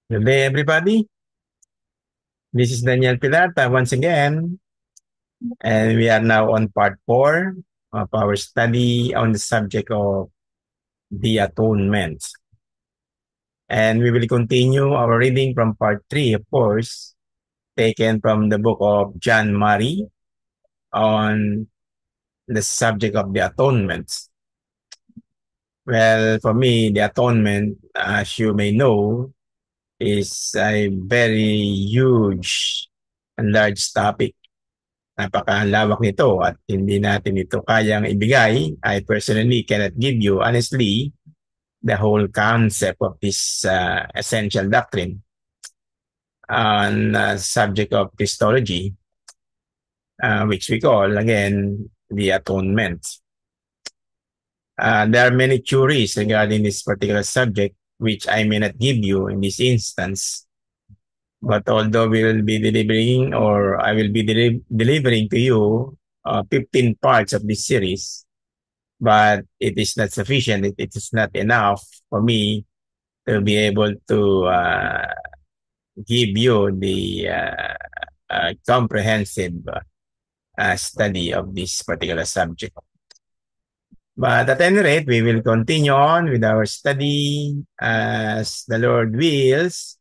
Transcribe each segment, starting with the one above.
Good day, everybody. This is Daniel Pilata once again, and we are now on part 4 of our study on the subject of the atonement. And we will continue our reading from part 3, of course, taken from the book of John Murray on the subject of the atonement. Well, for me, the atonement, as you may know, is a very huge and large topic. Napakalawak nito at hindi natin ito kayang ibigay. I personally cannot give you, honestly, the whole concept of this essential doctrine on subject of Christology, which we call, again, the atonement. There are many theories regarding this particular subject, which I may not give you in this instance. But although we will be delivering, or I will be delivering to you 15 parts of this series, but it is not sufficient. It is not enough for me to be able to give you the comprehensive study of this particular subject. But at any rate, we will continue on with our study as the Lord wills,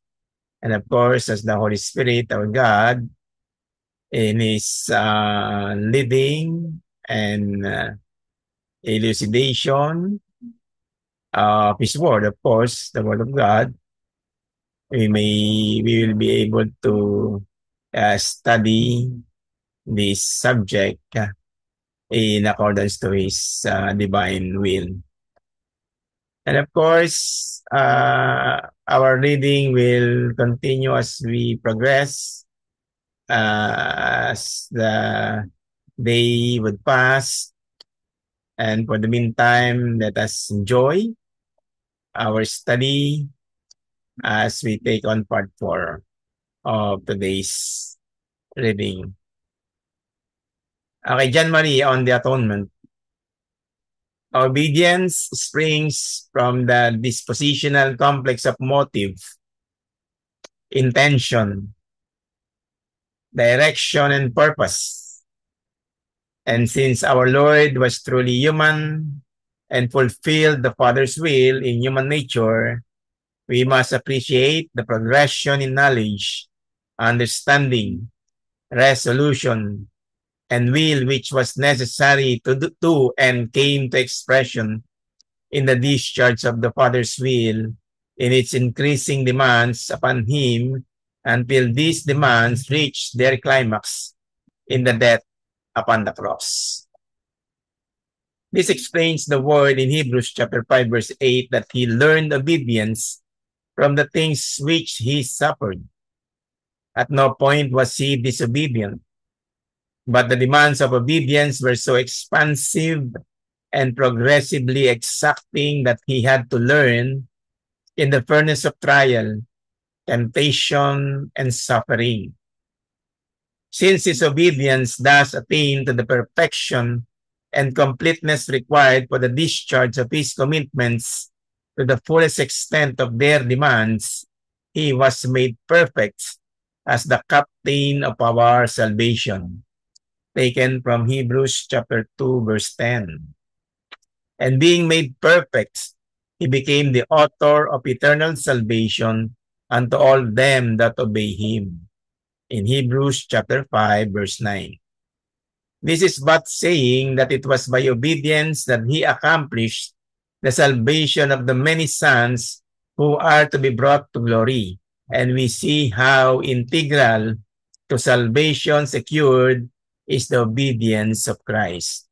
and of course, as the Holy Spirit, our God, in His leading and elucidation of His Word, of course, the Word of God, we will be able to study this subject in accordance to His divine will. And of course, our reading will continue as we progress, as the day would pass. And for the meantime, let us enjoy our study as we take on part 4 of today's reading. Okay, John Murray on the atonement. Obedience springs from the dispositional complex of motive, intention, direction, and purpose. And since our Lord was truly human and fulfilled the Father's will in human nature, we must appreciate the progression in knowledge, understanding, resolution, and will which was necessary to do and came to expression in the discharge of the Father's will in its increasing demands upon him until these demands reached their climax in the death upon the cross. This explains the word in Hebrews chapter 5 verse 8 that he learned obedience from the things which he suffered. At no point was he disobedient, but the demands of obedience were so expansive and progressively exacting that he had to learn in the furnace of trial, temptation, and suffering. Since his obedience thus attained to the perfection and completeness required for the discharge of his commitments to the fullest extent of their demands, he was made perfect as the captain of our salvation. Taken from Hebrews chapter 2 verse 10. And being made perfect, he became the author of eternal salvation unto all them that obey him. In Hebrews chapter 5 verse 9. This is but saying that it was by obedience that he accomplished the salvation of the many sons who are to be brought to glory. And we see how integral to salvation secured is the obedience of Christ.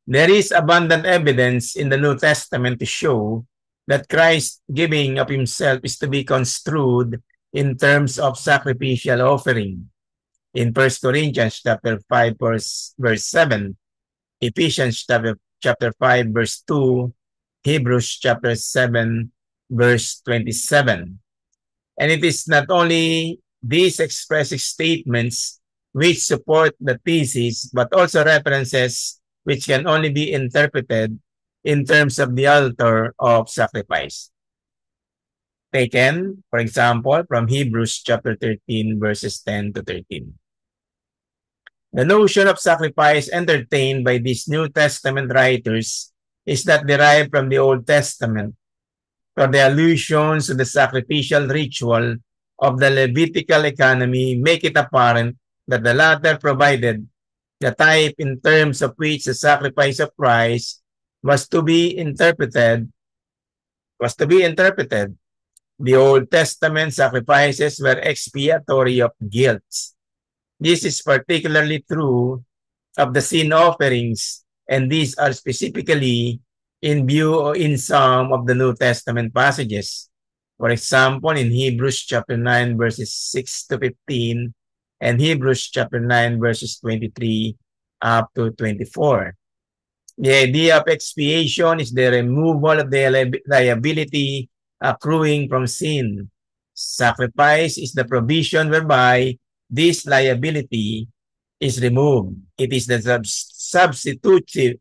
There is abundant evidence in the New Testament to show that Christ's giving of himself is to be construed in terms of sacrificial offering. In 1 Corinthians chapter 5 verse 7, Ephesians chapter 5 verse 2, Hebrews chapter 7 verse 27. And it is not only these expressive statements which support the thesis, but also references which can only be interpreted in terms of the altar of sacrifice. taken, for example, from Hebrews chapter 13, verses 10 to 13. The notion of sacrifice entertained by these New Testament writers is that derived from the Old Testament, for the allusions to the sacrificial ritual of the Levitical economy make it apparent that the latter provided the type in terms of which the sacrifice of Christ was to be interpreted. The Old Testament sacrifices were expiatory of guilt. This is particularly true of the sin offerings, and these are specifically in view in some of the New Testament passages. For example, in Hebrews chapter 9, verses 6 to 15, and Hebrews chapter 9, verses 23 up to 24. The idea of expiation is the removal of the liability accruing from sin. Sacrifice is the provision whereby this liability is removed. It is the substitutive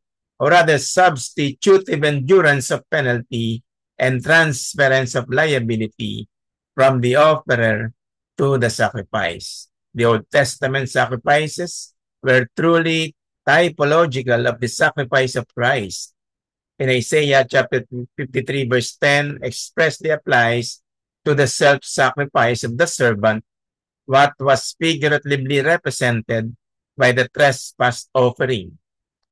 endurance of penalty and transference of liability from the offerer to the sacrifice. The Old Testament sacrifices were truly typological of the sacrifice of Christ. In Isaiah chapter 53 verse 10 expressly applies to the self-sacrifice of the servant what was figuratively represented by the trespass offering.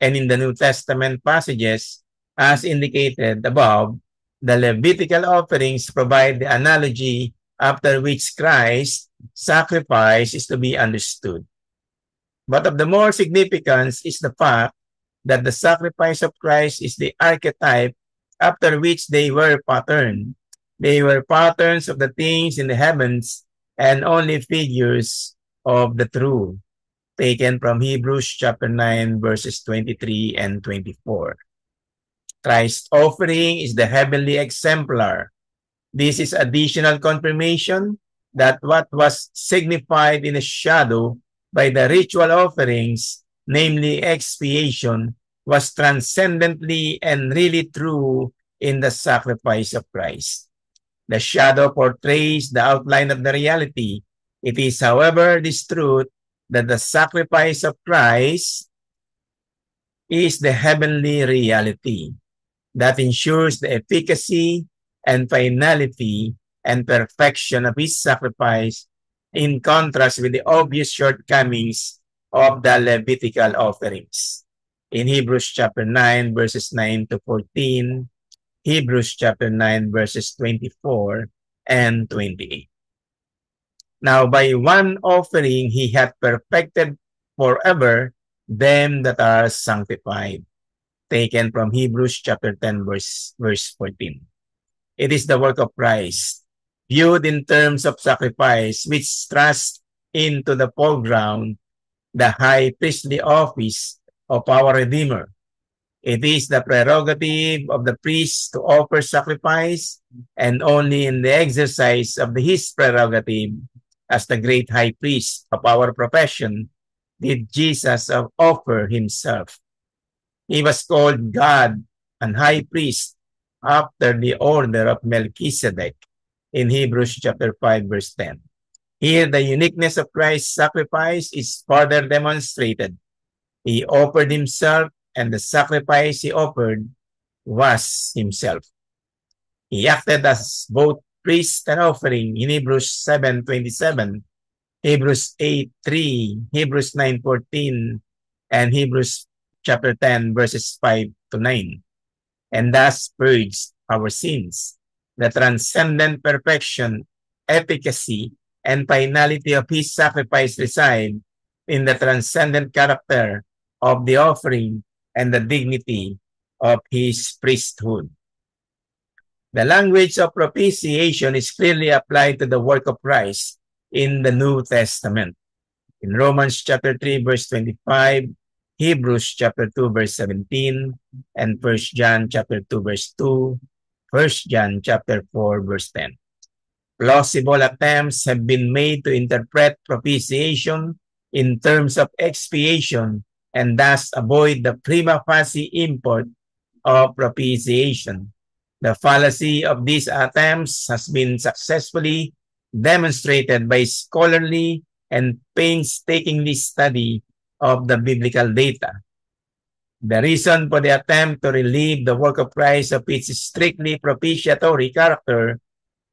And in the New Testament passages, as indicated above, the Levitical offerings provide the analogy after which Christ's sacrifice is to be understood. But of the more significance is the fact that the sacrifice of Christ is the archetype after which they were patterned. They were patterns of the things in the heavens and only figures of the true, taken from Hebrews chapter 9, verses 23 and 24. Christ's offering is the heavenly exemplar. This is additional confirmation that what was signified in a shadow by the ritual offerings, namely expiation, was transcendently and really true in the sacrifice of Christ. The shadow portrays the outline of the reality. It is, however, this truth that the sacrifice of Christ is the heavenly reality that ensures the efficacy and finality and perfection of his sacrifice, in contrast with the obvious shortcomings of the Levitical offerings. In Hebrews chapter 9, verses 9 to 14, Hebrews chapter 9, verses 24 and 28. Now, by one offering he hath perfected forever them that are sanctified. Taken from Hebrews chapter 10, verse 14. It is the work of Christ, viewed in terms of sacrifice, which thrust into the foreground the high priestly office of our Redeemer. It is the prerogative of the priest to offer sacrifice, and only in the exercise of his prerogative as the great high priest of our profession did Jesus offer himself. He was called God and high priest after the order of Melchizedek in Hebrews chapter 5, verse 10. Here, the uniqueness of Christ's sacrifice is further demonstrated. He offered himself, and the sacrifice he offered was himself. He acted as both priest and offering in Hebrews 7:27, Hebrews 8:3, Hebrews 9:14, and Hebrews chapter 10, verses 5 to 9, and thus purged our sins. The transcendent perfection, efficacy, and finality of his sacrifice reside in the transcendent character of the offering and the dignity of his priesthood. The language of propitiation is clearly applied to the work of Christ in the New Testament. In Romans chapter 3, verse 25, Hebrews chapter 2, verse 17, and 1 John chapter 2, verse 2, 1 John chapter 4, verse 10. Plausible attempts have been made to interpret propitiation in terms of expiation and thus avoid the prima facie import of propitiation. The fallacy of these attempts has been successfully demonstrated by scholarly and painstakingly study of the biblical data. The reason for the attempt to relieve the work of Christ of its strictly propitiatory character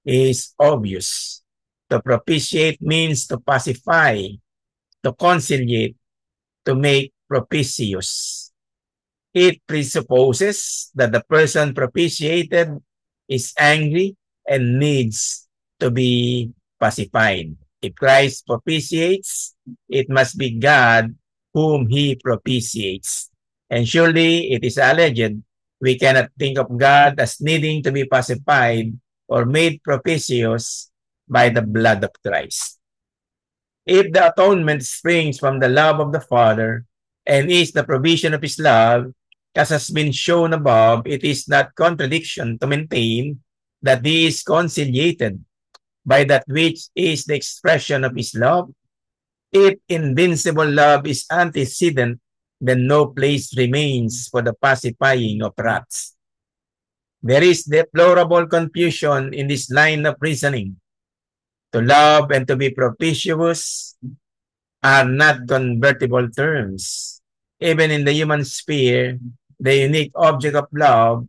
is obvious. To propitiate means to pacify, to conciliate, to make propitious. It presupposes that the person propitiated is angry and needs to be pacified. If Christ propitiates, it must be God whom he propitiates. And surely it is alleged we cannot think of God as needing to be pacified or made propitious by the blood of Christ. If the atonement springs from the love of the Father and is the provision of his love, as has been shown above, it is not contradiction to maintain that he is conciliated by that which is the expression of his love. If invincible love is antecedent, then no place remains for the pacifying of wrath. There is deplorable confusion in this line of reasoning. To love and to be propitious are not convertible terms. Even in the human sphere, the unique object of love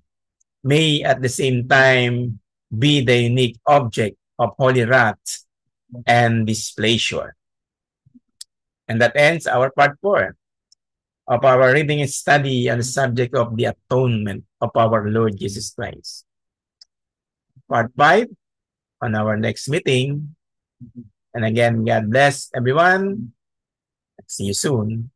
may at the same time be the unique object of holy wrath and displeasure. And that ends our part 4 of our reading and study on the subject of the atonement of our Lord Jesus Christ. Part 5 on our next meeting. And again, God bless everyone. See you soon.